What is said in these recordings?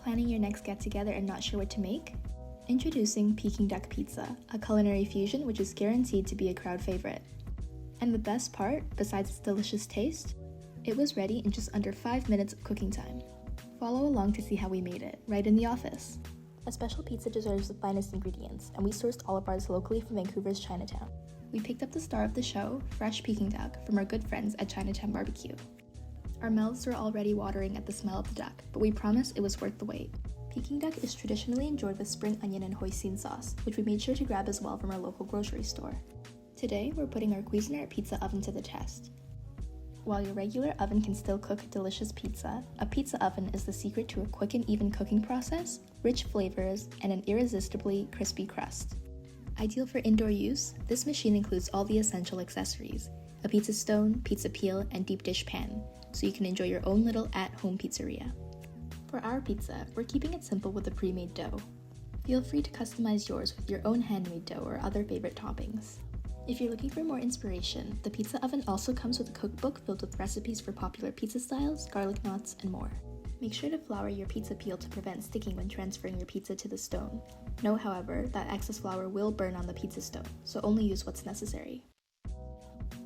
planning your next get-together and not sure what to make? Introducing Peking Duck Pizza, a culinary fusion which is guaranteed to be a crowd favorite. And the best part, besides its delicious taste, it was ready in just under 5 minutes of cooking time. Follow along to see how we made it, right in the office. A special pizza deserves the finest ingredients, and we sourced all of ours locally from Vancouver's Chinatown. We picked up the star of the show, fresh Peking duck, from our good friends at Chinatown Barbecue. Our mouths were already watering at the smell of the duck, but we promise it was worth the wait. Peking duck is traditionally enjoyed with spring onion and hoisin sauce, which we made sure to grab as well from our local grocery store. Today, we're putting our Cuisinart Pizza Oven to the test. While your regular oven can still cook delicious pizza, a pizza oven is the secret to a quick and even cooking process, rich flavors, and an irresistibly crispy crust. Ideal for indoor use, this machine includes all the essential accessories: a pizza stone, pizza peel, and deep dish pan, so you can enjoy your own little at-home pizzeria. For our pizza, we're keeping it simple with a pre-made dough. Feel free to customize yours with your own handmade dough or other favorite toppings. If you're looking for more inspiration, the pizza oven also comes with a cookbook filled with recipes for popular pizza styles, garlic knots, and more. Make sure to flour your pizza peel to prevent sticking when transferring your pizza to the stone. Note, however, that excess flour will burn on the pizza stone, so only use what's necessary.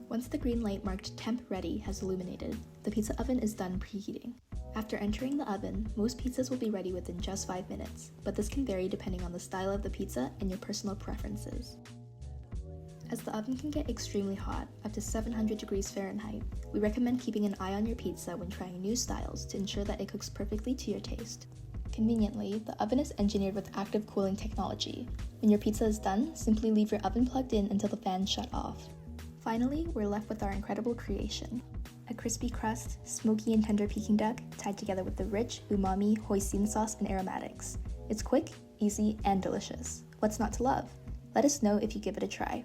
Once the green light marked Temp Ready has illuminated, the pizza oven is done preheating. After entering the oven, most pizzas will be ready within just 5 minutes, but this can vary depending on the style of the pizza and your personal preferences. As the oven can get extremely hot, up to 700 degrees Fahrenheit, we recommend keeping an eye on your pizza when trying new styles to ensure that it cooks perfectly to your taste. Conveniently, the oven is engineered with active cooling technology. When your pizza is done, simply leave your oven plugged in until the fans shut off. Finally, we're left with our incredible creation: a crispy crust, smoky and tender Peking duck, tied together with the rich, umami, hoisin sauce and aromatics. It's quick, easy, and delicious. What's not to love? Let us know if you give it a try.